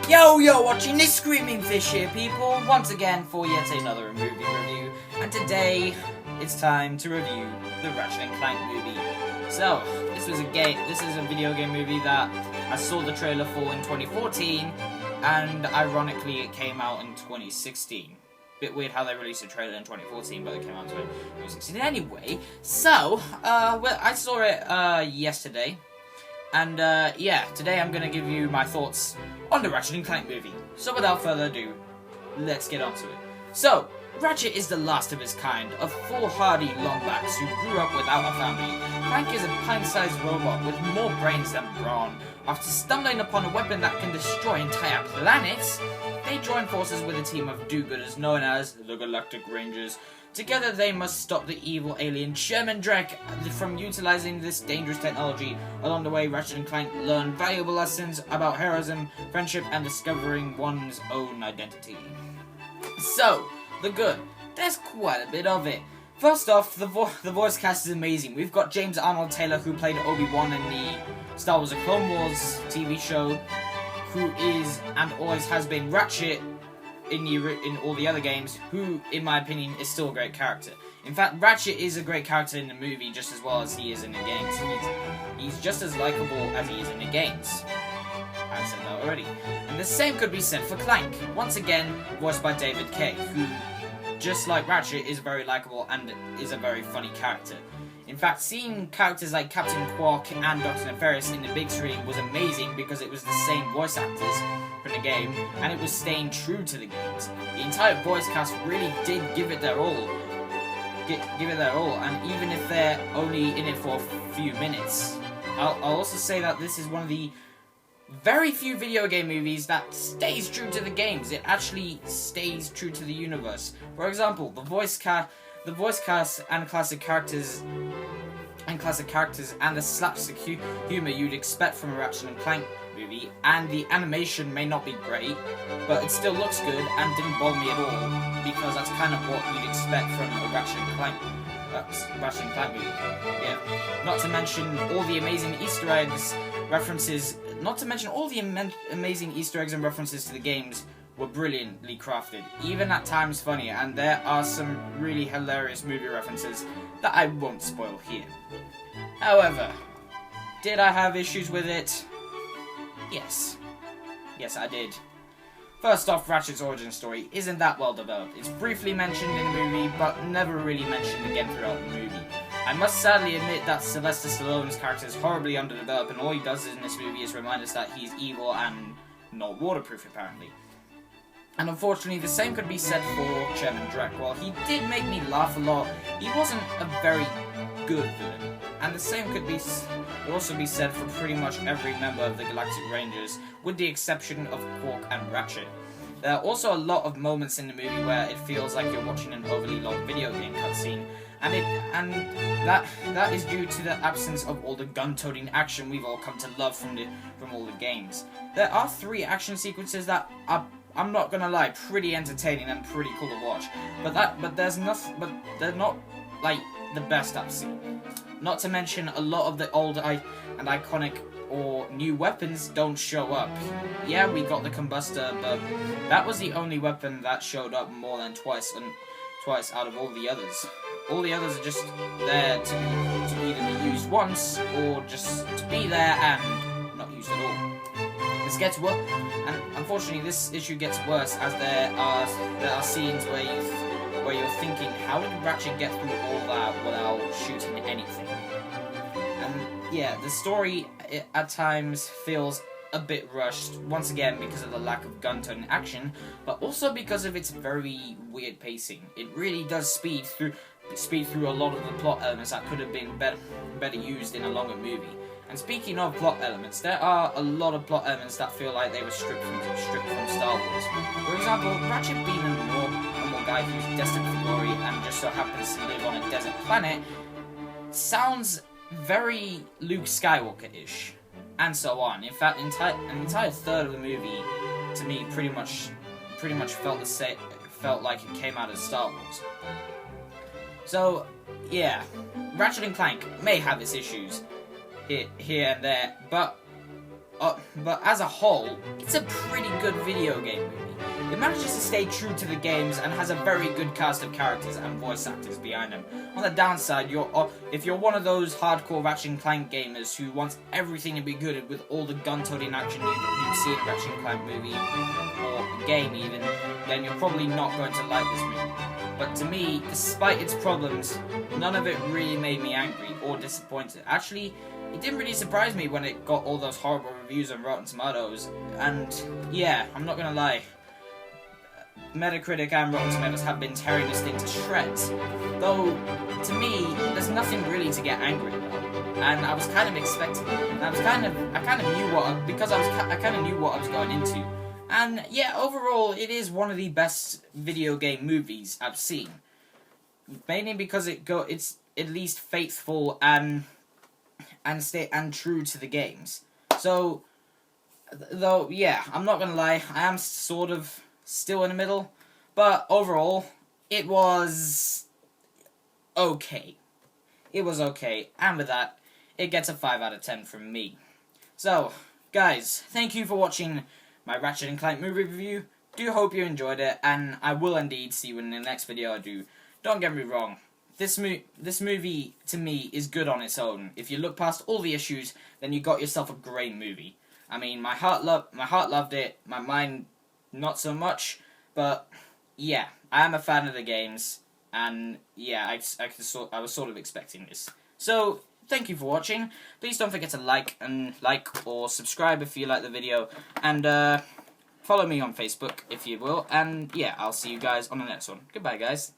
Yo, watching this screaming fish here, people, once again for yet another movie review, and today it's time to review the Ratchet Clank movie. So, this is a video game movie that I saw the trailer for in 2014, and ironically it came out in 2016. Bit weird how they released a trailer in 2014, but it came out in 2016 anyway. So, I saw it yesterday. And, today I'm going to give you my thoughts on the Ratchet Clank movie. So without further ado, let's get on to it. So, Ratchet is the last of his kind, of foolhardy longbacks who grew up without a family. Clank is a pint-sized robot with more brains than brawn. After stumbling upon a weapon that can destroy entire planets, they join forces with a team of do-gooders known as the Galactic Rangers. Together they must stop the evil alien Chairman Drek from utilizing this dangerous technology. Along the way, Ratchet and Clank learn valuable lessons about heroism, friendship, and discovering one's own identity. So, the good. There's quite a bit of it. First off, the voice cast is amazing. We've got James Arnold Taylor, who played Obi-Wan in the Star Wars: The Clone Wars TV show, who is and always has been Ratchet in all the other games, who, in my opinion, is still a great character. In fact, Ratchet is a great character in the movie just as well as he is in the games. He's just as likable as he is in the games. I've said that already. And the same could be said for Clank, once again voiced by David Kaye, who, just like Ratchet, is very likable and is a very funny character. In fact, seeing characters like Captain Quark and Dr. Nefarious in the big screen was amazing because it was the same voice actors from the game, and it was staying true to the games. The entire voice cast really did give it their all. And even if they're only in it for a few minutes. I'll also say that this is one of the very few video game movies that stays true to the games. It actually stays true to the universe. For example, the voice cast and classic characters and the slapstick humor you'd expect from a Ratchet and Clank movie, and the animation may not be great, but it still looks good and didn't bother me at all, because that's kind of what you'd expect from a Ratchet and Clank movie. Yeah. Not to mention all the amazing Easter eggs and references to the games were brilliantly crafted, even at times funny, and there are some really hilarious movie references that I won't spoil here. However, did I have issues with it? Yes. Yes, I did. First off, Ratchet's origin story isn't that well developed. It's briefly mentioned in the movie, but never really mentioned again throughout the movie. I must sadly admit that Sylvester Stallone's character is horribly underdeveloped, and all he does in this movie is remind us that he's evil and not waterproof, apparently. And unfortunately, the same could be said for Chairman Drek. While he did make me laugh a lot, he wasn't a very good villain. And the same could also be said for pretty much every member of the Galactic Rangers, with the exception of Quark and Ratchet. There are also a lot of moments in the movie where it feels like you're watching an overly long video game cutscene, and that is due to the absence of all the gun-toting action we've all come to love from all the games. There are 3 action sequences that are, I'm not gonna lie, pretty entertaining and pretty cool to watch, but they're not like the best I've seen. Not to mention, a lot of the old and iconic or new weapons don't show up. Yeah, we got the combustor, but that was the only weapon that showed up more than twice out of all the others. All the others are just there to either be used once or just to be there and not used at all. This gets worse, and unfortunately, this issue gets worse as there are scenes where you're thinking, how did Ratchet get through all that without shooting anything? And yeah, the story at times feels a bit rushed, once again because of the lack of gun-toting action, but also because of its very weird pacing. It really does speed through a lot of the plot elements that could have been better used in a longer movie. And speaking of plot elements, there are a lot of plot elements that feel like they were stripped from Star Wars. For example, Ratchet being a normal guy who's destined for glory and just so happens to live on a desert planet sounds very Luke Skywalker-ish, and so on. In fact, an entire third of the movie, to me, pretty much felt like it came out of Star Wars. So, yeah, Ratchet and Clank may have its issues here and there, but but as a whole, it's a pretty good video game movie. It manages to stay true to the games and has a very good cast of characters and voice actors behind them. On the downside, if you're one of those hardcore Ratchet Clank gamers who wants everything to be good with all the gun-toting action you'd see in a Ratchet Clank movie, or game even, then you're probably not going to like this movie. But to me, despite its problems, none of it really made me angry or disappointed. Actually, it didn't really surprise me when it got all those horrible reviews on Rotten Tomatoes. And yeah, I'm not gonna lie, Metacritic and Rotten Tomatoes have been tearing this thing to shreds. Though, to me, there's nothing really to get angry about. And I was kind of expecting it. And I kind of knew what I was going into. And yeah, overall, it is one of the best video game movies I've seen. Mainly because it's at least faithful and true to the games. So, though, yeah, I'm not gonna lie, I am sort of still in the middle, but overall, it was okay. It was okay, and with that, it gets a 5 out of 10 from me. So, guys, thank you for watching my Ratchet & Clank movie review. Do hope you enjoyed it, and I will indeed see you in the next video I do. Don't get me wrong, this movie, to me, is good on its own. If you look past all the issues, then you got yourself a great movie. I mean, my heart loved it, my mind not so much, but yeah, I am a fan of the games, and yeah, I was sort of expecting this. So, thank you for watching. Please don't forget to like or subscribe if you like the video, and follow me on Facebook if you will, and yeah, I'll see you guys on the next one. Goodbye, guys.